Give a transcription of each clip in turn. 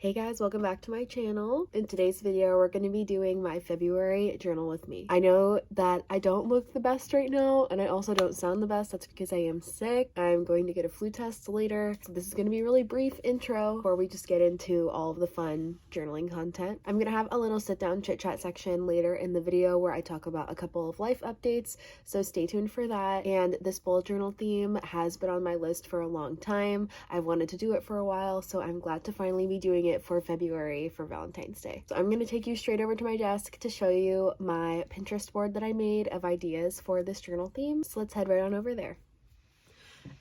Hey guys, welcome back to my channel. In today's video, we're going to be doing my February journal with me. I know that I don't look the best right now, and I also don't sound the best. That's because I am sick. I'm going to get a flu test later. So this is going to be a really brief intro before we just get into all of the fun journaling content. I'm going to have a little sit down chit chat section later in the video where I talk about a couple of life updates. So stay tuned for that. And this bullet journal theme has been on my list for a long time. I've wanted to do it for a while, so I'm glad to finally be doing it for February for Valentine's Day. So I'm going to take you straight over to my desk to show you my Pinterest board that I made of ideas for this journal theme. So let's head right on over there.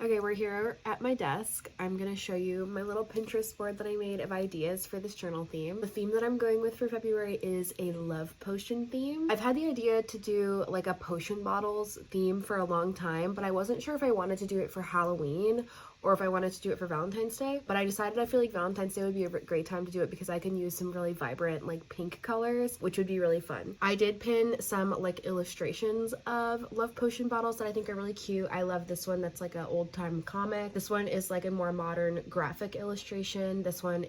Okay, we're here at my desk. I'm going to show you my little Pinterest board that I made of ideas for this journal theme. The theme that I'm going with for February is a love potion theme. I've had the idea to do like a potion bottles theme for a long time, but I wasn't sure if I wanted to do it for Halloween or if I wanted to do it for Valentine's Day, but I decided I feel like Valentine's Day would be a great time to do it because I can use some really vibrant like pink colors, which would be really fun. I did pin some like illustrations of love potion bottles that I think are really cute. I love this one that's like an old time comic. This one is like a more modern graphic illustration. This one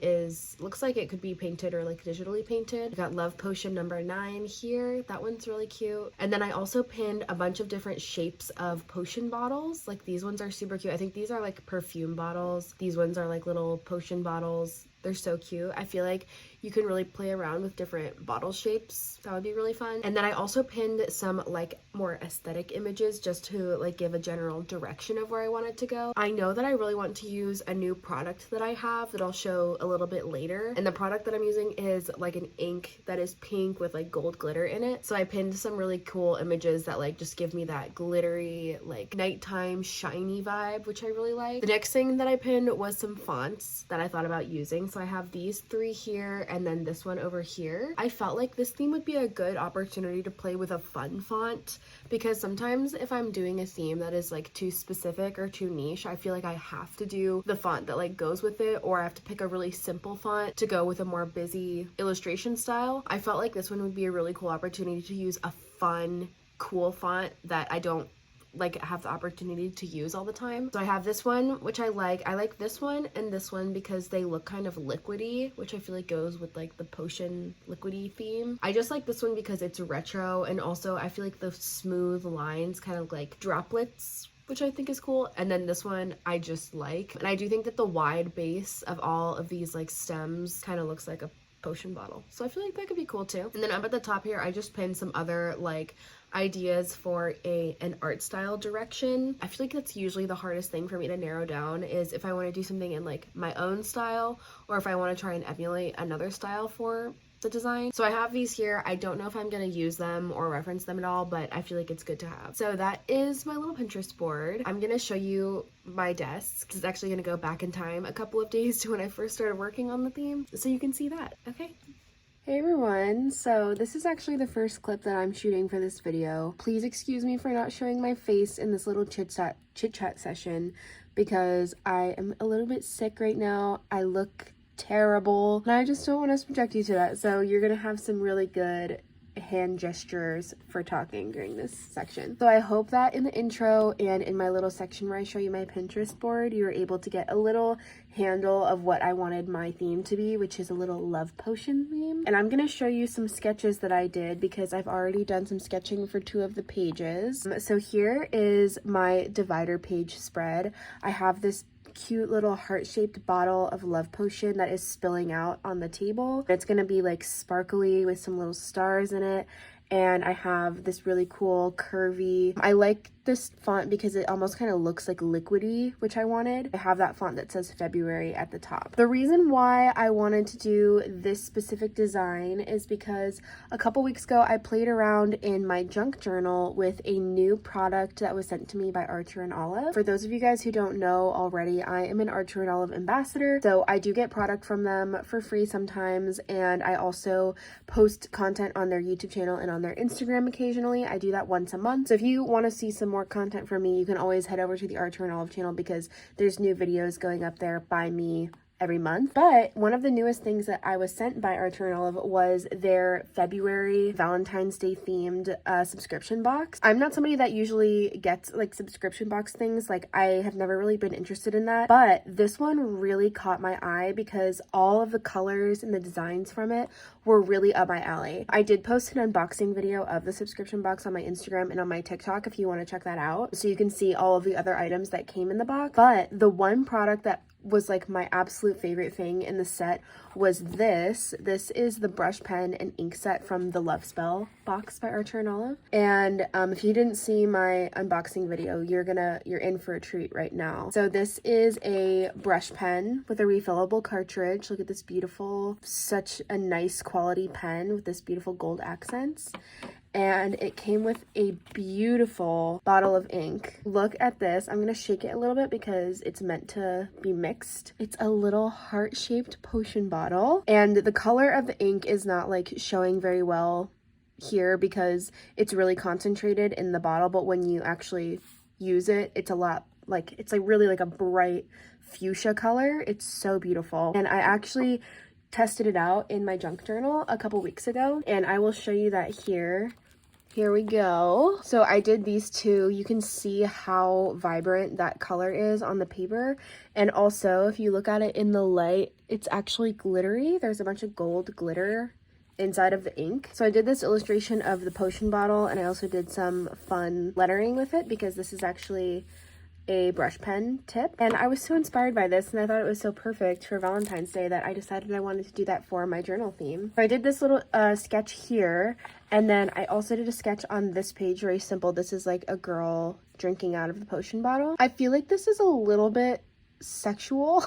looks like it could be painted or like digitally painted. I got love potion number 9 here. That one's really cute. And then I also pinned a bunch of different shapes of potion bottles. Like these ones are super cute. I think these are like perfume bottles. These ones are like little potion bottles. They're so cute. I feel like you can really play around with different bottle shapes. That would be really fun. And then I also pinned some like more aesthetic images just to like give a general direction of where I want it to go. I know that I really want to use a new product that I have that I'll show a little bit later. And the product that I'm using is like an ink that is pink with like gold glitter in it. So I pinned some really cool images that like just give me that glittery like nighttime shiny vibe, which I really like. The next thing that I pinned was some fonts that I thought about using. So I have these 3 here and then this one over here. I felt like this theme would be a good opportunity to play with a fun font because sometimes if I'm doing a theme that is like too specific or too niche, I feel like I have to do the font that like goes with it, or I have to pick a really simple font to go with a more busy illustration style. I felt like this one would be a really cool opportunity to use a fun, cool font that I don't like have the opportunity to use all the time. So I have this one, which I like this one and this one because they look kind of liquidy, which I feel like goes with like the potion liquidy theme. I just like this one because it's retro, and also I feel like the smooth lines kind of like droplets, which I think is cool. And then this one I just like, and I do think that the wide base of all of these like stems kind of looks like a potion bottle, so I feel like that could be cool too. And then up at the top here I just pinned some other like ideas for an art style direction. I feel like that's usually the hardest thing for me to narrow down, is if I want to do something in like my own style or if I want to try and emulate another style for the design. So I have these here. I don't know if I'm going to use them or reference them at all, but I feel like it's good to have. So that is my little Pinterest board. I'm going to show you my desk. This is actually going to go back in time a couple of days to when I first started working on the theme, so you can see that. Okay. Hey everyone, so this is actually the first clip that I'm shooting for this video. Please excuse me for not showing my face in this little chit chat session because I am a little bit sick right now. I look terrible and I just don't want to subject you to that, so you're gonna have some really good hand gestures for talking during this section. So I hope that in the intro and in my little section where I show you my Pinterest board, you were able to get a little handle of what I wanted my theme to be, which is a little love potion theme. And I'm going to show you some sketches that I did because I've already done some sketching for 2 of the pages. So here is my divider page spread. I have this cute little heart-shaped bottle of love potion that is spilling out on the table. It's gonna be like sparkly with some little stars in it, and I have this really cool curvy, I like this font because it almost kind of looks like liquidy, which I wanted. I have that font that says February at the top. The reason why I wanted to do this specific design is because a couple weeks ago I played around in my junk journal with a new product that was sent to me by Archer and Olive. For those of you guys who don't know already, I am an Archer and Olive ambassador, so I do get product from them for free sometimes, and I also post content on their YouTube channel and on their Instagram occasionally. I do that once a month, so if you want to see some more content from me, you can always head over to the Archer and Olive channel because there's new videos going up there by me every month. But one of the newest things that I was sent by Art Journal of was their February Valentine's Day themed subscription box. I'm not somebody that usually gets like subscription box things. Like, I have never really been interested in that, but this one really caught my eye because all of the colors and the designs from it were really up my alley. I did post an unboxing video of the subscription box on my Instagram and on my TikTok if you want to check that out, so you can see all of the other items that came in the box. But the one product that was like my absolute favorite thing in the set was this. This is the brush pen and ink set from the Love Spell box by Art Journal. And if you didn't see my unboxing video, you're in for a treat right now. So this is a brush pen with a refillable cartridge. Look at this beautiful, such a nice quality pen with this beautiful gold accents. And it came with a beautiful bottle of ink. Look at this. I'm gonna shake it a little bit because it's meant to be mixed. It's a little heart-shaped potion bottle, and the color of the ink is not like showing very well here because it's really concentrated in the bottle, but when you actually use it, it's a lot like, it's like really like a bright fuchsia color. It's so beautiful. And I actually tested it out in my junk journal a couple weeks ago, and I will show you that here. Here we go. So I did these two. You can see how vibrant that color is on the paper, and also if you look at it in the light, it's actually glittery. There's a bunch of gold glitter inside of the ink. So I did this illustration of the potion bottle, and I also did some fun lettering with it because this is actually a brush pen tip, and I was so inspired by this, and I thought it was so perfect for Valentine's Day that I decided I wanted to do that for my journal theme. So I did this little sketch here, and then I also did a sketch on this page, very simple. This is like a girl drinking out of the potion bottle. I feel like this is a little bit sexual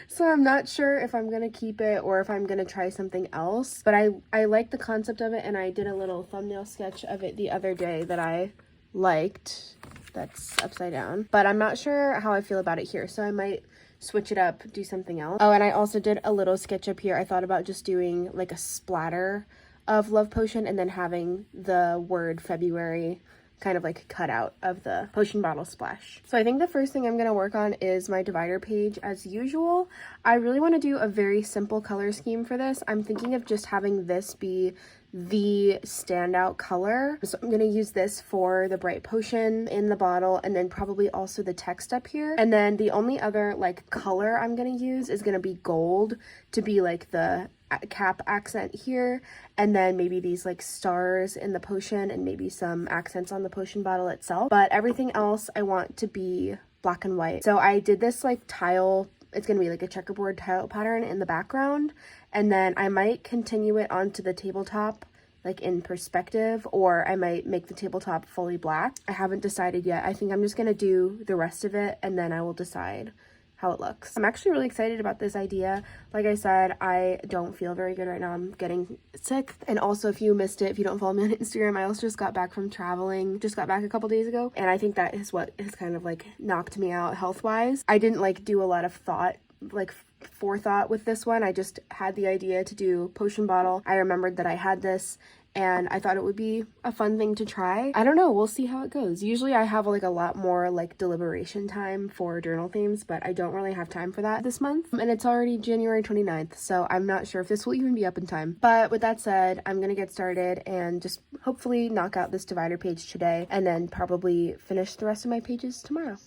so I'm not sure if I'm gonna keep it or if I'm gonna try something else, but I like the concept of it, and I did a little thumbnail sketch of it the other day that I liked. That's upside down, but I'm not sure how I feel about it here, so I might switch it up, do something else. Oh, and I also did a little sketch up here. I thought about just doing like a splatter of love potion and then having the word February kind of like cut out of the potion bottle splash. So I think the first thing I'm going to work on is my divider page as usual. I really want to do a very simple color scheme for this. I'm thinking of just having this be the standout color. So I'm going to use this for the bright potion in the bottle, and then probably also the text up here. And then the only other like color I'm going to use is going to be gold to be like the cap accent here, and then maybe these like stars in the potion and maybe some accents on the potion bottle itself. But everything else I want to be black and white. So I did this like tile, it's gonna be like a checkerboard tile pattern in the background, and then I might continue it onto the tabletop like in perspective, or I might make the tabletop fully black. I haven't decided yet. I think I'm just gonna do the rest of it and then I will decide how it looks. I'm actually really excited about this idea. Like I said, I don't feel very good right now. I'm getting sick. And also, if you missed it, if you don't follow me on Instagram, I also just got back from traveling. Just got back a couple days ago. And I think that is what has kind of like knocked me out health-wise. I didn't like do a lot of forethought with this one. I just had the idea to do potion bottle. I remembered that I had this, and I thought it would be a fun thing to try. I don't know, we'll see how it goes. Usually I have like a lot more like deliberation time for journal themes, but I don't really have time for that this month. And it's already January 29th, so I'm not sure if this will even be up in time. But with that said, I'm gonna get started and just hopefully knock out this divider page today, and then probably finish the rest of my pages tomorrow.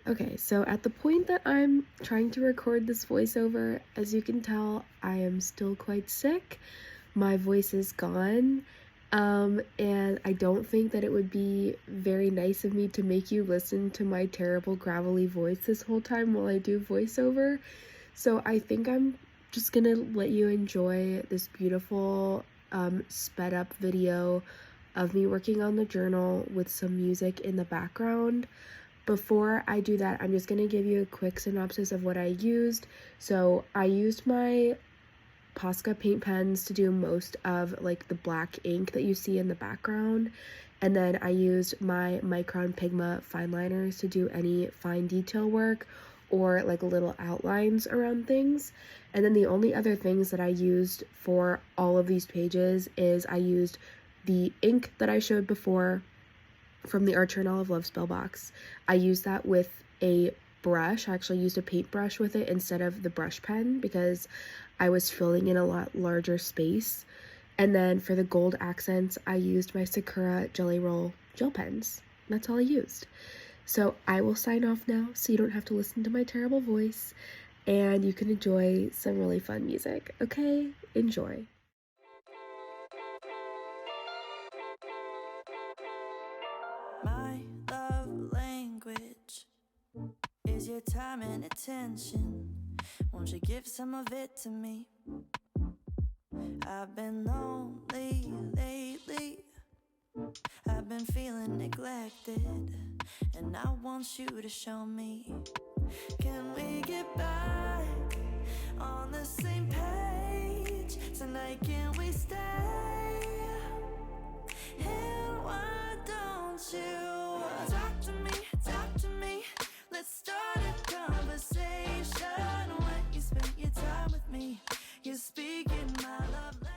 Okay, so at the point that I'm trying to record this voiceover, as you can tell, I am still quite sick. My voice is gone, and I don't think that it would be very nice of me to make you listen to my terrible gravelly voice this whole time while I do voiceover. So I think I'm just gonna let you enjoy this beautiful sped up video of me working on the journal with some music in the background. Before I do that, I'm just gonna give you a quick synopsis of what I used. So I used my Posca paint pens to do most of like the black ink that you see in the background, and then I used my Micron Pigma fine liners to do any fine detail work or like little outlines around things. And then the only other things that I used for all of these pages is I used the ink that I showed before from the Art Journal of Love spell box. I used that with a brush. I actually used a paintbrush with it instead of the brush pen because I was filling in a lot larger space. And then for the gold accents, I used my Sakura Jelly Roll gel pens. That's all I used. So I will sign off now so you don't have to listen to my terrible voice and you can enjoy some really fun music. Okay? Enjoy. My love language is your time and attention. Won't you give some of it to me? I've been lonely lately. I've been feeling neglected, and I want you to show me. Can we get back on the same page tonight? Can we stay? And why don't you talk to me? Let's start a conversation. When you spend your time with me, you're speaking my love language.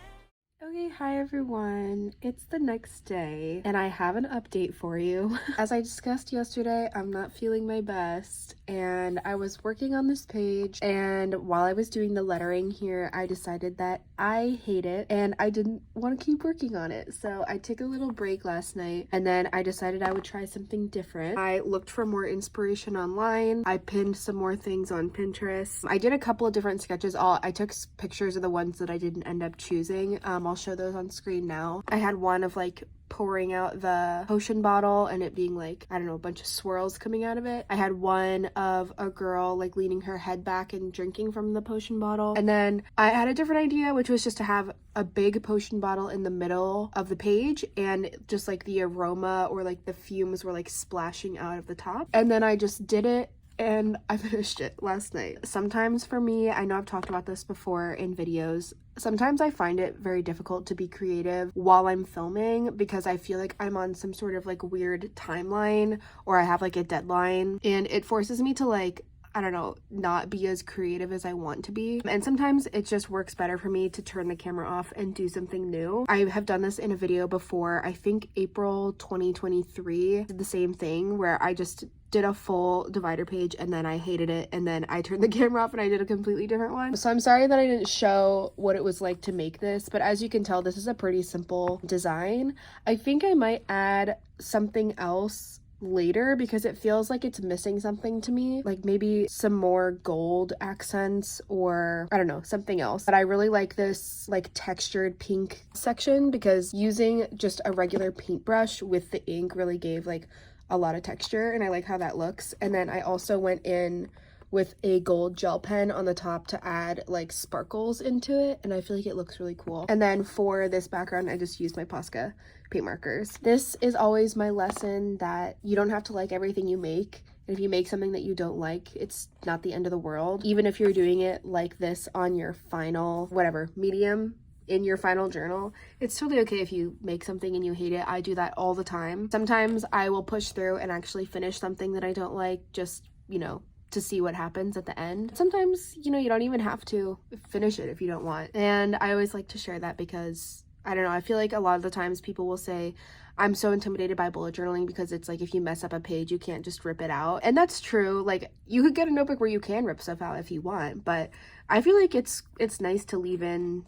Okay, hi everyone. It's the next day and I have an update for you. As I discussed yesterday, I'm not feeling my best and I was working on this page, and while I was doing the lettering here, I decided that I hate it and I didn't want to keep working on it. So I took a little break last night and then I decided I would try something different. I looked for more inspiration online. I pinned some more things on Pinterest. I did a couple of different sketches. I took pictures of the ones that I didn't end up choosing. I'll show those on screen now. I had one of like pouring out the potion bottle and it being like, I don't know, a bunch of swirls coming out of it. I had one of a girl like leaning her head back and drinking from the potion bottle. And then I had a different idea, which was just to have a big potion bottle in the middle of the page and just like the aroma or like the fumes were like splashing out of the top. And then I just did it and I finished it last night. Sometimes for me, I know I've talked about this before in videos, sometimes I find it very difficult to be creative while I'm filming because I feel like I'm on some sort of like weird timeline or I have like a deadline and it forces me to like, I don't know, not be as creative as I want to be. And sometimes it just works better for me to turn the camera off and do something new. I have done this in a video before. I think April 2023 did the same thing where I just did a full divider page and then I hated it and then I turned the camera off and I did a completely different one. So I'm sorry that I didn't show what it was like to make this, but as you can tell, this is a pretty simple design. I think I might add something else later because it feels like it's missing something to me, like maybe some more gold accents or I don't know, something else. But I really like this like textured pink section because using just a regular paintbrush with the ink really gave like a lot of texture and I like how that looks. And then I also went in with a gold gel pen on the top to add like sparkles into it and I feel like it looks really cool. And then for this background I just used my Posca paint markers. This is always my lesson that you don't have to like everything you make. And if you make something that you don't like, it's not the end of the world. Even if you're doing it like this on your final whatever medium in your final journal, it's totally okay if you make something and you hate it. I do that all the time. Sometimes I will push through and actually finish something that I don't like, just, you know, to see what happens at the end. Sometimes, you know, you don't even have to finish it if you don't want. And I always like to share that because, I don't know, I feel like a lot of the times people will say, I'm so intimidated by bullet journaling because it's like if you mess up a page, you can't just rip it out. And that's true. Like you could get a notebook where you can rip stuff out if you want, but I feel like it's nice to leave in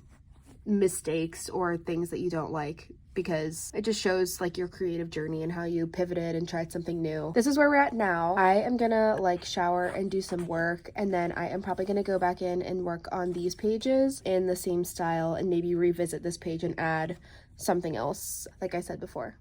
mistakes or things that you don't like because it just shows like your creative journey and how you pivoted and tried something new. This is where we're at now. I am gonna like shower and do some work and then I am probably gonna go back in and work on these pages in the same style and maybe revisit this page and add something else like I said before.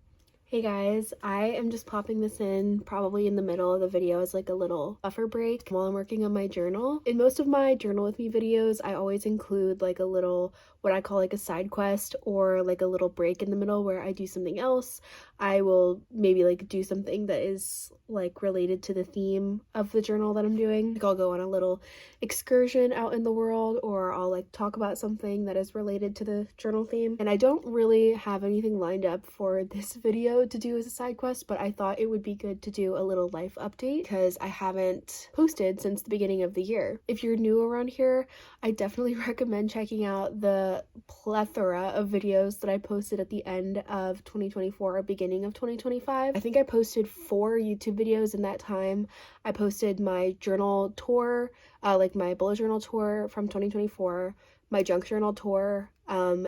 Hey guys, I am just popping this in probably in the middle of the video as like a little buffer break while I'm working on my journal. In most of my journal with me videos, I always include like a little, what I call like a side quest or like a little break in the middle where I do something else. I will maybe like do something that is like related to the theme of the journal that I'm doing. Like I'll go on a little excursion out in the world or I'll like talk about something that is related to the journal theme. And I don't really have anything lined up for this video video to do as a side quest, but I thought it would be good to do a little life update because I haven't posted since the beginning of the year. If you're new around here, I definitely recommend checking out the plethora of videos that I posted at the end of 2024 or beginning of 2025. I think I posted 4 YouTube videos in that time. I posted my journal tour, like my bullet journal tour from 2024, my junk journal tour,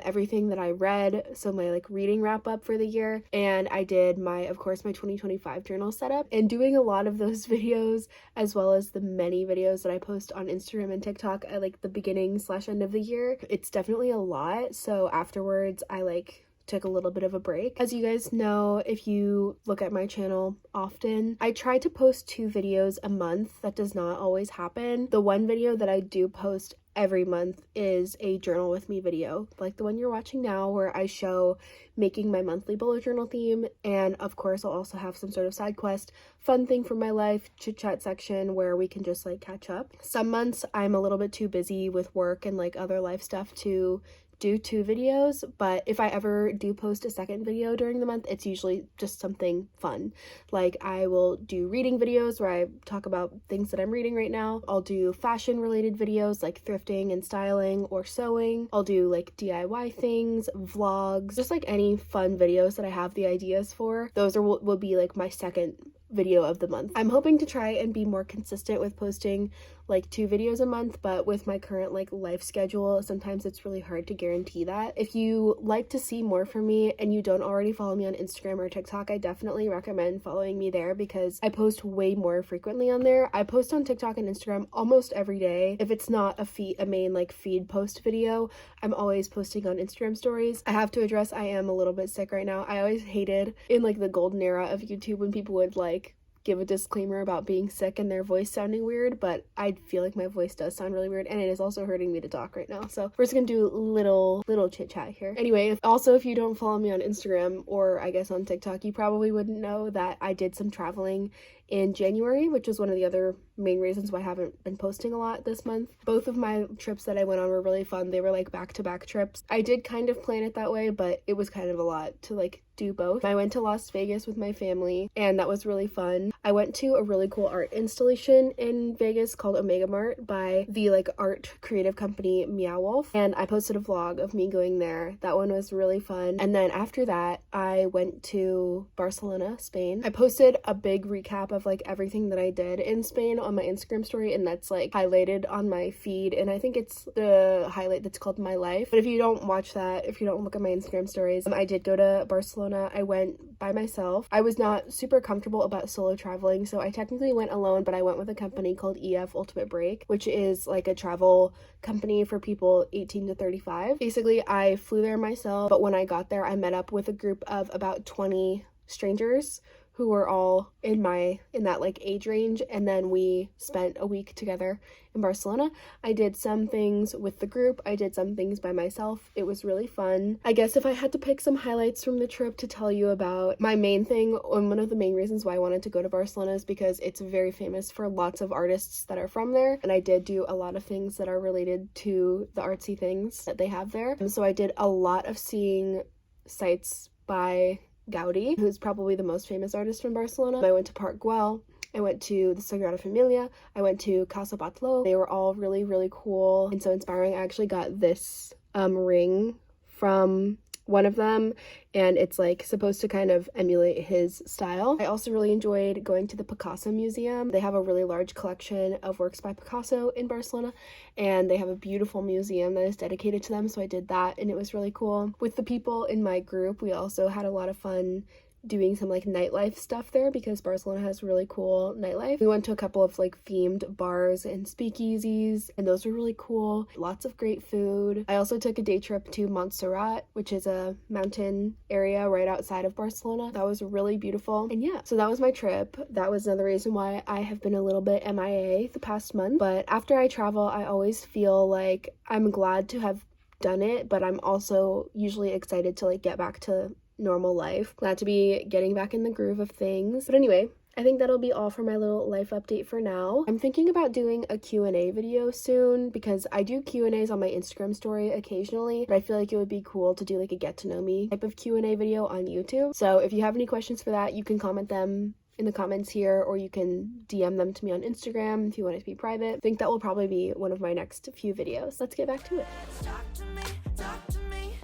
everything that I read, so my like reading wrap up for the year, and I did of course my 2025 journal setup. And doing a lot of those videos, as well as the many videos that I post on Instagram and TikTok at like the beginning / end of the year, it's definitely a lot. So afterwards I took a little bit of a break. As you guys know, if you look at my channel often, I try to post 2 videos a month. That does not always happen. The one video that I do post every month is a journal with me video, like the one you're watching now, where I show making my monthly bullet journal theme, and of course I'll also have some sort of side quest, fun thing from my life, chit chat section where we can just like catch up. Some months I'm a little bit too busy with work and like other life stuff to do 2 videos, but if I ever do post a second video during the month, it's usually just something fun. Like I will do reading videos where I talk about things that I'm reading right now. I'll do fashion related videos like thrifting and styling or sewing. I'll do like DIY things, vlogs, just like any fun videos that I have the ideas for. Those will be like my second video of the month. I'm hoping to try and be more consistent with posting like 2 videos a month, but with my current like life schedule, sometimes it's really hard to guarantee that. If you like to see more from me and you don't already follow me on Instagram or TikTok, I definitely recommend following me there because I post way more frequently on there. I post on TikTok and Instagram almost every day. If it's not a main like feed post video, I'm always posting on Instagram stories. I have to address I am a little bit sick right now. I always hated in like the golden era of YouTube when people would like give a disclaimer about being sick and their voice sounding weird, but I feel like my voice does sound really weird and it is also hurting me to talk right now. So we're just gonna do little chit chat here. Anyway, if you don't follow me on Instagram or I guess on TikTok, you probably wouldn't know that I did some traveling in January, which is one of the other main reasons why I haven't been posting a lot this month. Both of my trips that I went on were really fun. They were like back-to-back trips. I did kind of plan it that way, but it was kind of a lot to like do both. I went to Las Vegas with my family and that was really fun. I went to a really cool art installation in Vegas called Omega Mart by the like art creative company Meow Wolf, and I posted a vlog of me going there. That one was really fun. And then after that I went to Barcelona, Spain. I posted a big recap of like everything that I did in Spain on my Instagram story, and that's like highlighted on my feed, and I think it's the highlight that's called My Life. But if you don't watch that, if you don't look at my Instagram stories, I did go to Barcelona. I went by myself. I was not super comfortable about solo traveling, so I technically went alone, but I went with a company called EF Ultimate Break, which is like a travel company for people 18 to 35. Basically, I flew there myself, but when I got there, I met up with a group of about 20 strangers who were all in that like age range, and then we spent a week together in Barcelona. I did some things with the group, I did some things by myself. It was really fun. I guess if I had to pick some highlights from the trip to tell you about, my main thing, and one of the main reasons why I wanted to go to Barcelona, is because it's very famous for lots of artists that are from there, and I did do a lot of things that are related to the artsy things that they have there. So I did a lot of seeing sites by Gaudi, who's probably the most famous artist from Barcelona. I went to Park Güell, I went to the Sagrada Familia, I went to Casa Batlló. They were all really, really cool and so inspiring. I actually got this ring from one of them, and it's like supposed to kind of emulate his style. I also really enjoyed going to the Picasso Museum. They have a really large collection of works by Picasso in Barcelona, and they have a beautiful museum that is dedicated to them, so I did that and it was really cool. With the people in my group, we also had a lot of fun doing some like nightlife stuff there because Barcelona has really cool nightlife. We went to a couple of like themed bars and speakeasies, and those were really cool. Lots of great food. I also took a day trip to Montserrat, which is a mountain area right outside of Barcelona. That was really beautiful. And yeah, so that was my trip. That was another reason why I have been a little bit MIA the past month. But after I travel, I always feel like I'm glad to have done it, but I'm also usually excited to like get back to normal life. Glad to be getting back in the groove of things. But anyway, I think that'll be all for my little life update for now. I'm thinking about doing a Q&A video soon because I do Q&As on my Instagram story occasionally, but I feel like it would be cool to do like a get to know me type of Q&A video on YouTube. So if you have any questions for that, you can comment them in the comments here, or you can DM them to me on Instagram if you want it to be private. I think that will probably be one of my next few videos. Let's get back to it. Talk to me.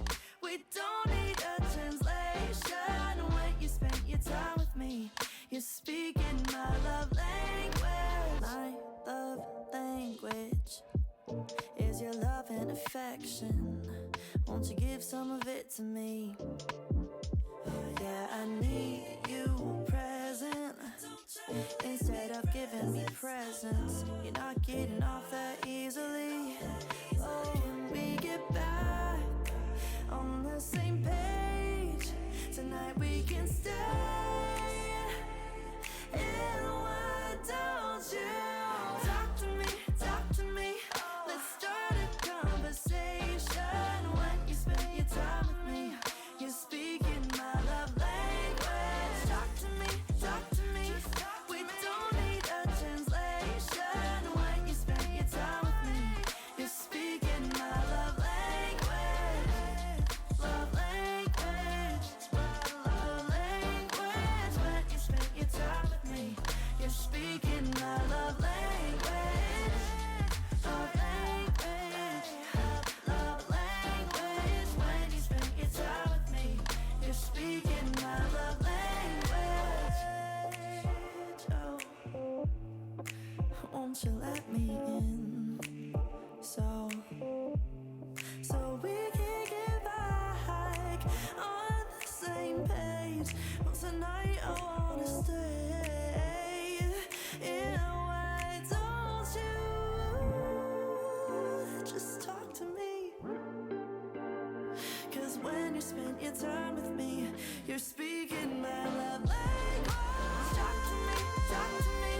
We don't need a translation. When you spend your time with me, you're speaking my love language. My love language is your love and affection. Won't you give some of it to me? Yeah, I need you present instead of giving me presents. You're not getting off that easily. Oh, can we get back on the same page? Tonight we can stay. And why don't you talk to me? Let's start a conversation. When you spend your time with me, you're speaking my love language. Talk to me. We don't need a translation. When you spend your time with me, you're speaking my love language. Love language. Love language. When you spend your time with me, you're speaking my love language. Love language. Love language. When you spend your time with me, you're speaking my love language. Oh, won't you let me in? So we can get back on the same page. Well, tonight I wanna stay. And why don't you just talk to me? 'Cause when you spend your time with me, you're speaking my love language. Talk to me.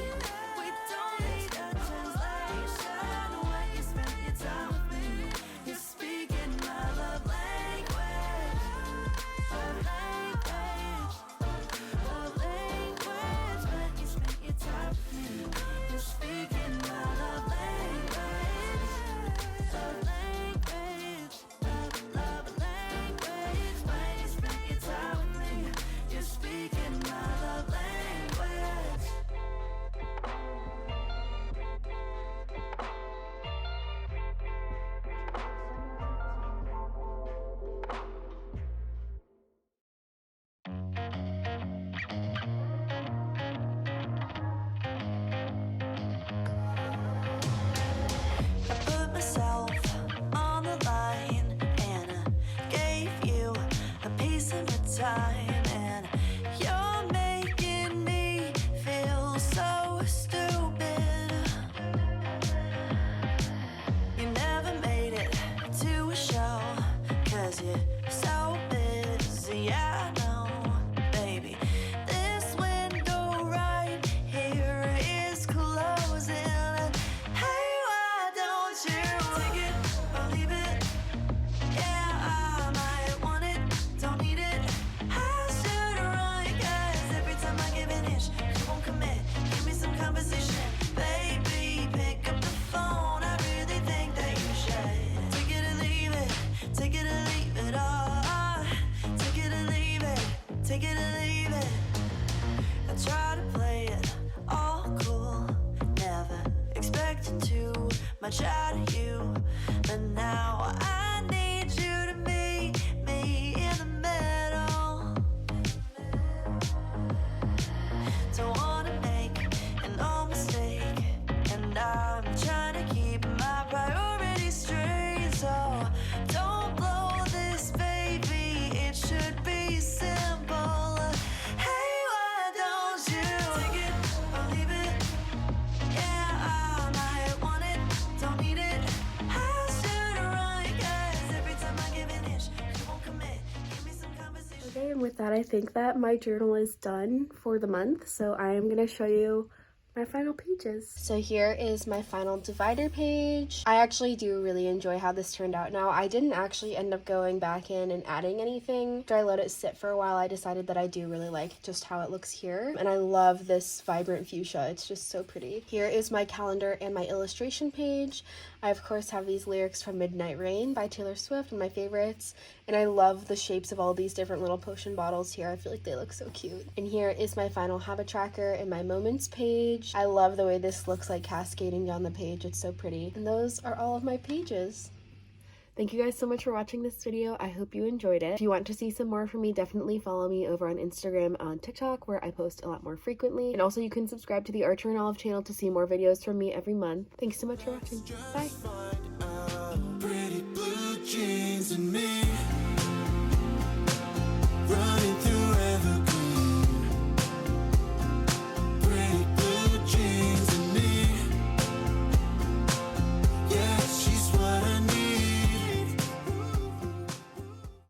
We don't need a translation. When you spend your time with me, you're speaking my love language. Love language. Love language. When you spend your time with me, you're speaking my love language. Love language. Love language. When you spend your time with me, you're speaking my love language. I put myself on the line and I gave you a piece of my time, and you're making me feel so stupid. You never made it to a show 'cause you're so busy. I know, baby. This window right here is closing. Hey, why don't you take it or leave it? Yeah, I might want it, don't need it. I should run, 'cause every time I give an inch, you won't commit. Give me some conversation, baby. Pick up the phone. I really think that you should take it or leave it. Take it or leave it all. Take it or leave it. Take it or leave it. I try to play it all cool, never expecting too much out of you, but now I need you to meet me in the middle. Don't wanna make no mistake, and I'm trying to keep my priorities straight. So don't blow this, baby. It should be simple. Hey, why don't you take it or leave it? Yeah, I might want it, don't need it. I should run, 'cause every time I give an inch, you won't commit. Give me some conversation. Okay, and with that, I think that my journal is done for the month. So I am going to show you my final pages. So here is my final divider page. I actually do really enjoy how this turned out now. I didn't actually end up going back in and adding anything. After I let it sit for a while, I decided that I do really like just how it looks here. And I love this vibrant fuchsia. It's just so pretty. Here is my calendar and my illustration page. I of course have these lyrics from Midnight Rain by Taylor Swift, and my favorites. And I love the shapes of all these different little potion bottles here. I feel like they look so cute. And here is my final habit tracker and my moments page. I love the way this looks like cascading down the page. It's so pretty. And those are all of my pages. Thank you guys so much for watching this video. I hope you enjoyed it. If you want to see some more from me, definitely follow me over on Instagram and on TikTok, where I post a lot more frequently. And also you can subscribe to the Archer and Olive channel to see more videos from me every month. Thanks so much for watching. Bye!